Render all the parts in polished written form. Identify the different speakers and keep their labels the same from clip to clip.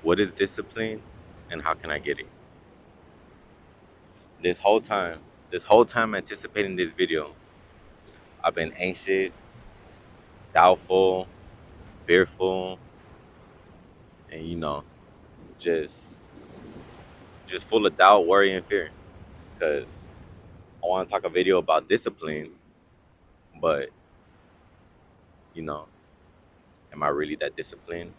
Speaker 1: what is discipline and how can I get it? This whole time, anticipating this video, I've been anxious, doubtful, fearful, and just full of doubt, worry, and fear. Because I want to talk a video about discipline, but you know, am I really that disciplined?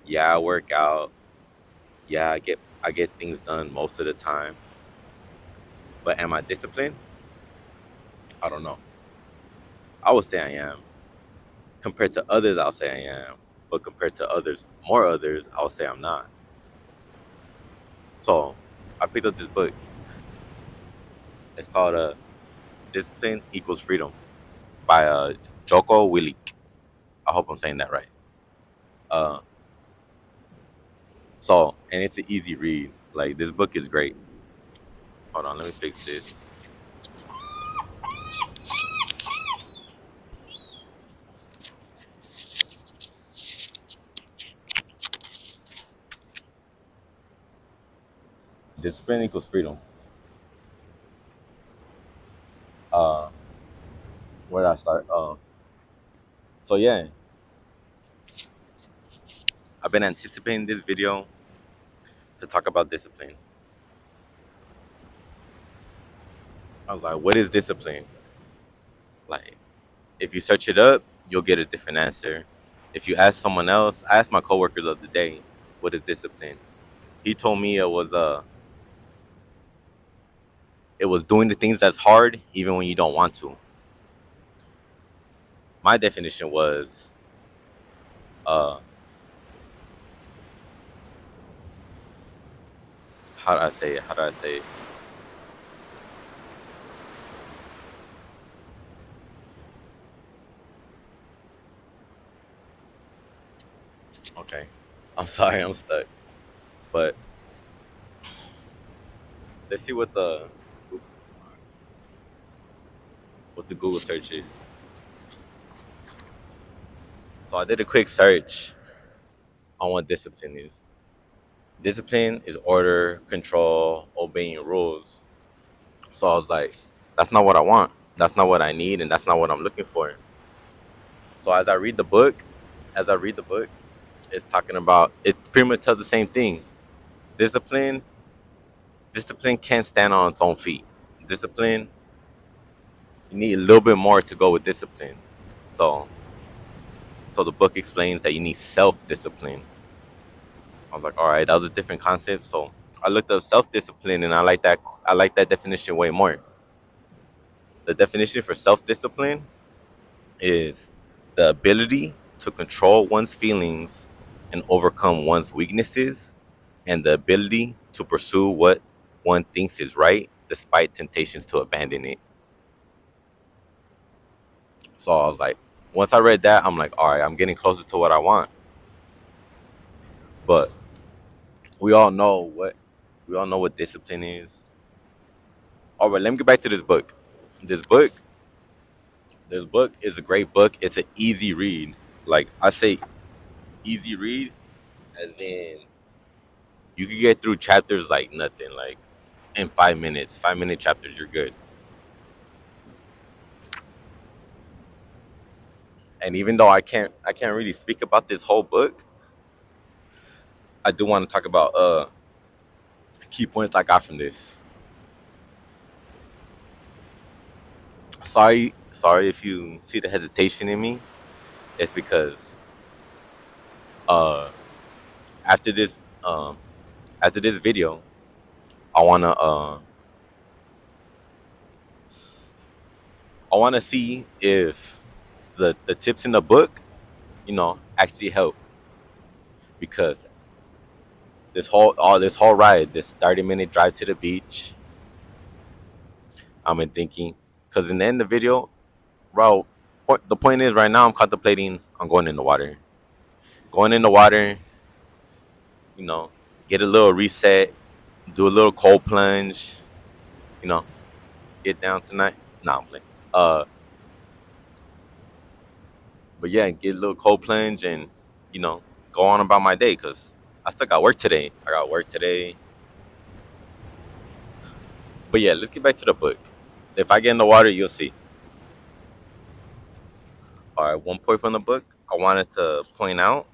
Speaker 1: Yeah, I work out. Yeah, I get things done most of the time. But am I disciplined? I don't know. I would say I am. Compared to others, I'll say I am. But compared to others, more others, I'll say I'm not. So I picked up this book. It's called Discipline Equals Freedom by Jocko Willink. I hope I'm saying that right. Uh, and it's an easy read. Like, this book is great. Hold on, let me fix this. Discipline Equals Freedom. Uh, where did I start? So yeah, I've been anticipating this video to talk about discipline. I was like, what is discipline? Like, if you search it up, you'll get a different answer. If you ask someone else, I asked my coworkers of the day, what is discipline? He told me it was doing the things that's hard even when you don't want to. My definition was uh how do I say it? How do I say it? Okay. I'm sorry, I'm stuck. But let's see what the Google search is. So I did a quick search on what discipline is. Discipline is order, control, obeying rules. So I was like, that's not what I want. That's not what I need, and that's not what I'm looking for. So as I read the book, it's talking about it pretty much tells the same thing. Discipline, discipline can't stand on its own feet. Discipline, you need a little bit more to go with discipline. So so the book explains that you need self-discipline. I was like, all right, that was a different concept. So I looked up self-discipline, and I like that definition way more. The definition for self-discipline is the ability to control one's feelings and overcome one's weaknesses, and the ability to pursue what one thinks is right despite temptations to abandon it. So I was like, once I read that, I'm like, all right, I'm getting closer to what I want. But we all know what discipline is. All right, let me get back to this book. This book, this book is a great book. It's an easy read. Like, I say, easy read, as in you can get through chapters like nothing. Like, in 5 minutes, 5 minute chapters, you're good. And even though I can't really speak about this whole book, I do want to talk about key points I got from this. Sorry if you see the hesitation in me. It's because uh after this um after this video, I wanna see if the tips in the book, actually help. Because this whole ride, this 30-minute drive to the beach, I'm thinking, because in the end of the video, bro, the point is right now I'm contemplating on going in the water. Going in the water, you know, get a little reset, do a little cold plunge, you know, get down tonight. Nah, I'm playing. But yeah, get a little cold plunge and, you know, go on about my day, because I still got work today. I got work today. But yeah, let's get back to the book. If I get in the water, you'll see. All right, one point from the book I wanted to point out,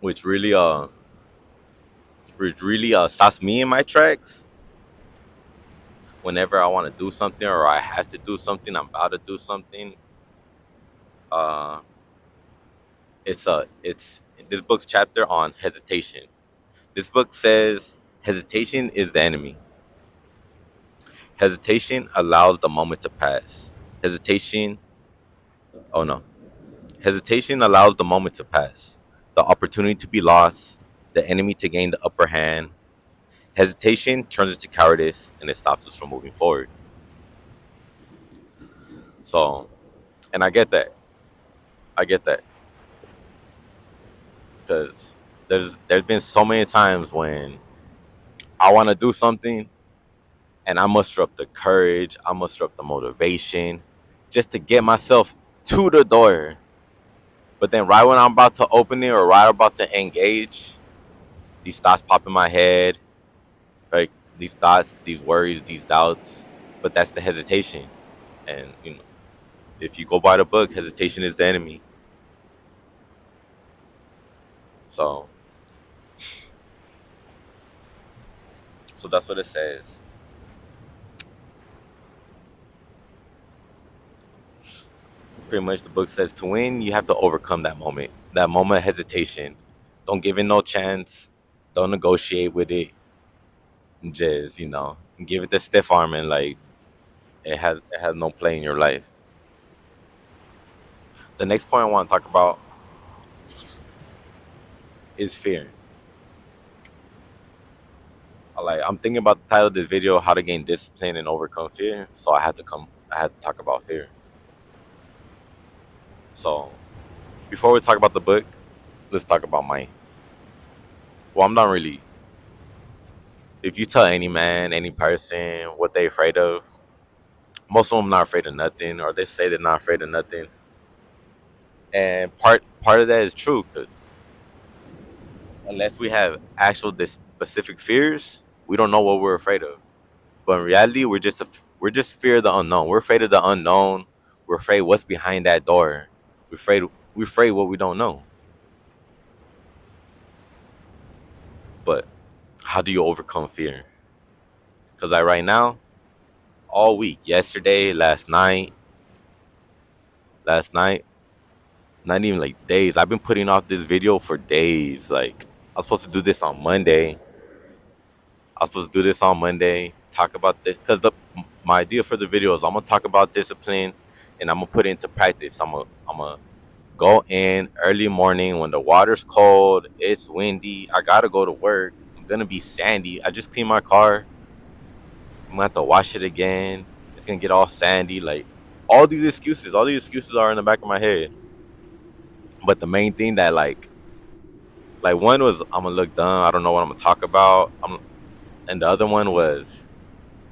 Speaker 1: which really stops me in my tracks whenever I want to do something or I have to do something, I'm about to do something. Uh, it's this book's chapter on hesitation. This book says hesitation is the enemy. Hesitation allows the moment to pass. Hesitation, oh no, hesitation allows the moment to pass, the opportunity to be lost, the enemy to gain the upper hand. Hesitation turns into cowardice and it stops us from moving forward. So, and I get that. I get that because there's been so many times when I want to do something and I muster up the courage, I muster up the motivation just to get myself to the door. But then right when I'm about to open it or right about to engage, these thoughts pop in my head, like these thoughts, these worries, these doubts. But that's the hesitation. And if you go by the book, hesitation is the enemy. So so that's what it says. Pretty much the book says to win, you have to overcome that moment. That moment of hesitation. Don't give it no chance. Don't negotiate with it. Just, give it the stiff arm and like it has no play in your life. The next point I want to talk about is fear. I'm thinking about the title of this video, how to gain discipline and overcome fear. So I had to talk about fear. So before we talk about the book, let's talk about mine. Well, I'm not really. If you tell any man, any person what they're afraid of, most of them not afraid of nothing, or they say they're not afraid of nothing. And part of that is true because unless we have actual this specific fears, we don't know what we're afraid of. But in reality, we're just fear of the unknown. We're afraid of the unknown. We're afraid what's behind that door. We're afraid what we don't know. But how do you overcome fear? Because right now, all week, yesterday, last night, not even like days. I've been putting off this video for days. Like I was supposed to do this on Monday. Talk about this because the my idea for the video is I'm gonna talk about discipline, and I'm gonna put it into practice. I'm gonna go in early morning when the water's cold, it's windy. I gotta go to work. I'm gonna be sandy. I just cleaned my car. I'm gonna have to wash it again. It's gonna get all sandy. Like all these excuses are in the back of my head. But the main thing that like one was I'm gonna look dumb. I don't know what I'm gonna talk about. And the other one was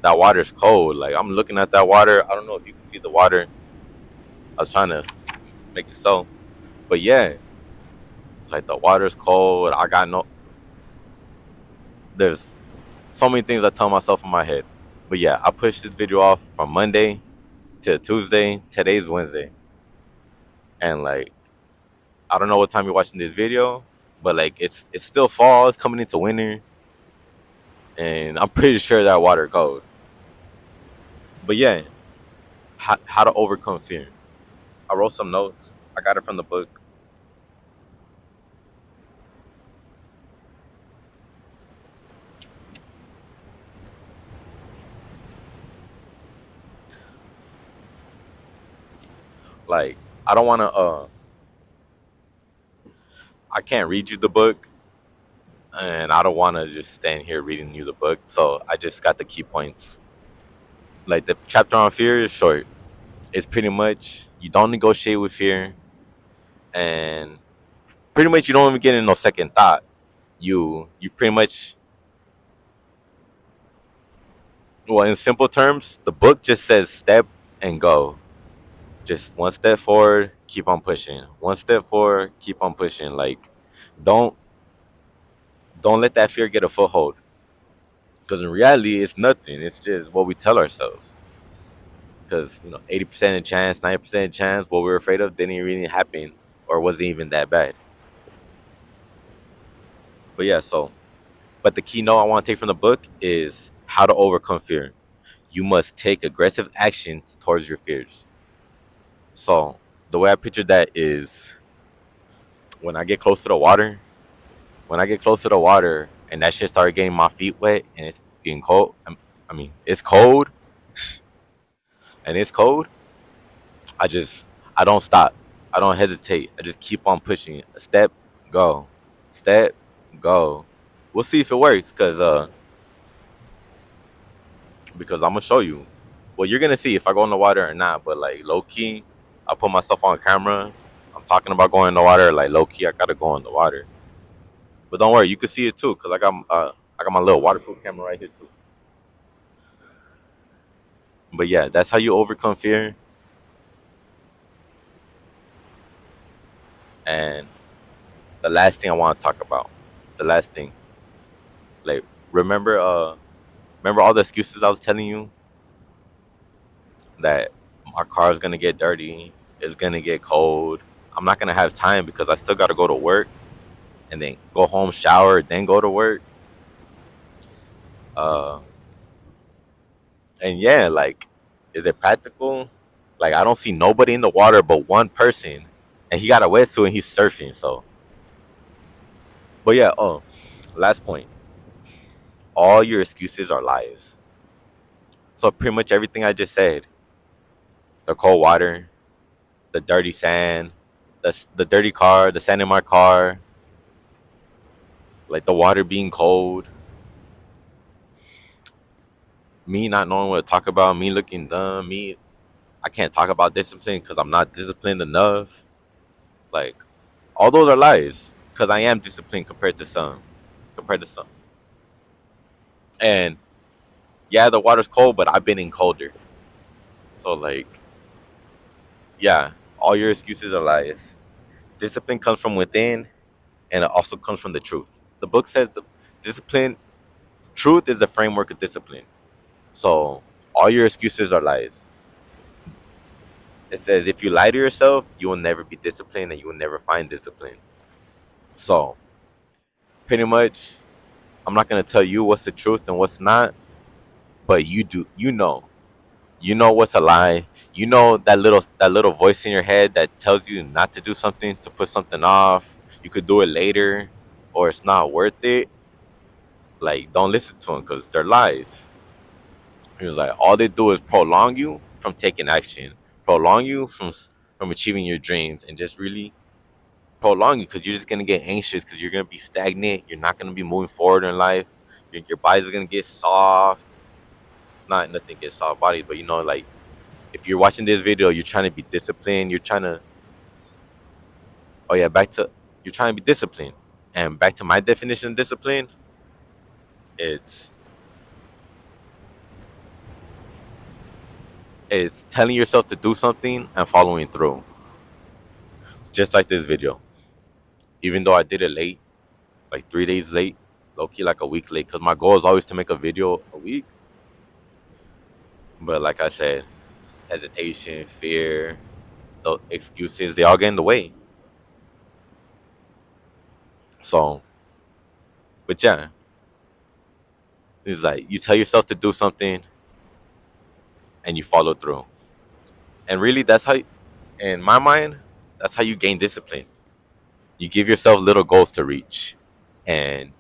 Speaker 1: that water's cold. Like I'm looking at that water. I don't know if you can see the water. I was trying to make it so, but yeah, it's like the water's cold. I got no. There's so many things I tell myself in my head. But yeah, I pushed this video off from Monday to Tuesday. Today's Wednesday, and like I don't know what time you're watching this video, but like it's still fall. It's coming into winter, and I'm pretty sure that water cold. But yeah, how to overcome fear. I wrote some notes. I got it from the book. Like I don't want to. I can't read you the book, and I don't want to just stand here reading you the book. So I just got the key points. Like the chapter on fear is short. It's pretty much you don't negotiate with fear, and pretty much you don't even get in no second thought. You pretty much, well, in simple terms, the book just says step and go. Just one step forward, keep on pushing. One step forward, keep on pushing. Like don't Don't let that fear get a foothold. Because in reality, it's nothing. It's just what we tell ourselves. Because 80% of chance, 90% of chance, what we were afraid of didn't really happen, or wasn't even that bad. But yeah, but the key note I want to take from the book is how to overcome fear. You must take aggressive actions towards your fears. So the way I picture that is when I get close to the water, when I get close to the water and that shit started getting my feet wet and it's getting cold. I mean, it's cold and it's cold. I just, I don't stop. I don't hesitate. I just keep on pushing. A step, go. Step, go. We'll see if it works, because I'm gonna show you. Well, you're gonna see if I go in the water or not. But like low key, I put myself on camera. I'm talking about going in the water. Like low key, I gotta go in the water. But don't worry, you can see it too, cause I got my little waterproof camera right here too. But yeah, that's how you overcome fear. And the last thing I want to talk about, the last thing, like remember, remember all the excuses I was telling you that my car is gonna get dirty, it's gonna get cold. I'm not gonna have time because I still gotta go to work and then go home, shower, then go to work. Uh, and yeah, like, is it practical? Like, I don't see nobody in the water but one person, and he got a wetsuit and he's surfing. So, but yeah. Oh, last point. All your excuses are lies. So pretty much everything I just said, the cold water, the dirty sand, the dirty car, the sand in my car, like the water being cold, me not knowing what to talk about, me looking dumb, me I can't talk about discipline because I'm not disciplined enough. Like all those are lies because I am disciplined compared to some. And yeah, the water's cold, but I've been in colder. So like, yeah, all your excuses are lies. Discipline comes from within, and it also comes from the truth. The book says the discipline, truth is the framework of discipline. So all your excuses are lies. It says if you lie to yourself, you will never be disciplined and you will never find discipline. So pretty much, I'm not gonna tell you what's the truth and what's not, but you do. You know what's a lie. You know that little voice in your head that tells you not to do something, to put something off. You could do it later, or it's not worth it. Like don't listen to them because they're lies. He was like, all they do is prolong you from taking action, prolong you from achieving your dreams, and just really prolong you because you're just gonna get anxious because you're gonna be stagnant. You're not gonna be moving forward in life. Your body's gonna get soft. Not nothing gets soft body, but like if you're watching this video, you're trying to be disciplined. You're trying to, oh yeah, back to, you're trying to be disciplined. And back to my definition of discipline, it's it's telling yourself to do something and following through. Just like this video. Even though I did it late, like 3 days late, low key like a week late, because my goal is always to make a video a week. But like I said, hesitation, fear, the excuses, they all get in the way. So, but yeah, it's like you tell yourself to do something and you follow through. And really, in my mind, that's how you gain discipline. You give yourself little goals to reach and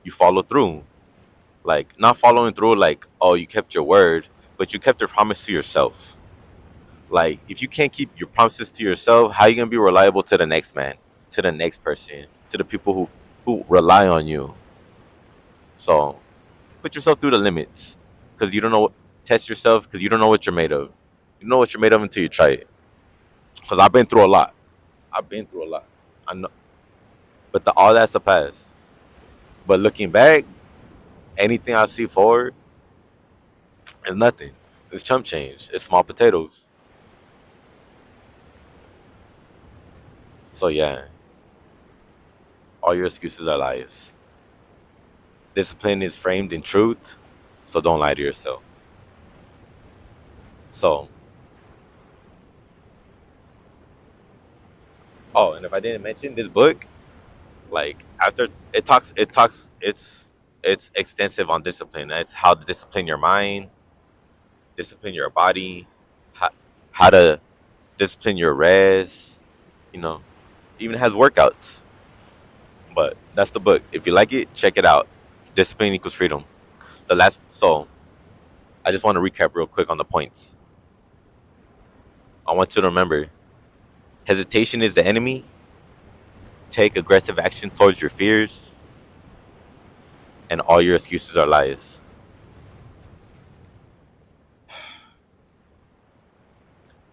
Speaker 1: you follow through. Like, not following through, like, oh, you kept your word, but you kept your promise to yourself. Like, if you can't keep your promises to yourself, how you going to be reliable to the next man, to the next person, to the people who rely on you? So, put yourself through the limits because you don't know, test yourself because you don't know what you're made of. You know what you're made of until you try it. Because I've been through a lot. I've been through a lot. I know, but all that's a past. But looking back, anything I see forward is nothing. It's chump change. It's small potatoes. So yeah, all your excuses are lies. Discipline is framed in truth, so don't lie to yourself. So, oh, and if I didn't mention this book, like after it's extensive on discipline. It's how to discipline your mind, discipline your body, how, how to discipline your rest. You know, even has workouts. But that's the book. If you like it, check it out. Discipline equals freedom. So I just want to recap real quick on the points. I want you to remember hesitation is the enemy. Take aggressive action towards your fears, and all your excuses are lies.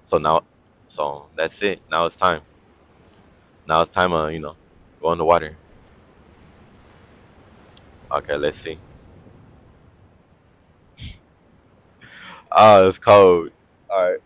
Speaker 1: So now, so that's it. Now it's time. Now it's time, go in the water. Okay, let's see. Oh, it's cold. All right.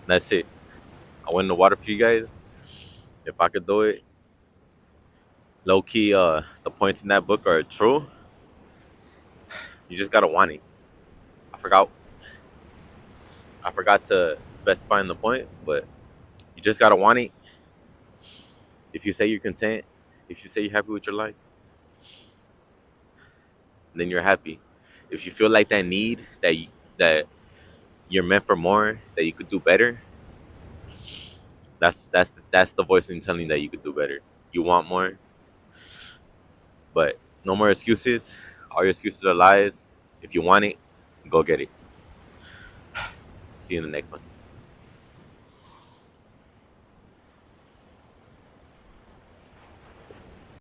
Speaker 1: That's it. I went in the water for you guys. If I could do it, low key, the points in that book are true. You just gotta want it. I forgot. I forgot to specify in the point, but you just gotta want it. If you say you're content, if you say you're happy with your life, then you're happy. If you feel like that need that you're meant for more, that you could do better, that's the voice in telling you that you could do better. You want more, but no more excuses. All your excuses are lies. If you want it, go get it. See you in the next one.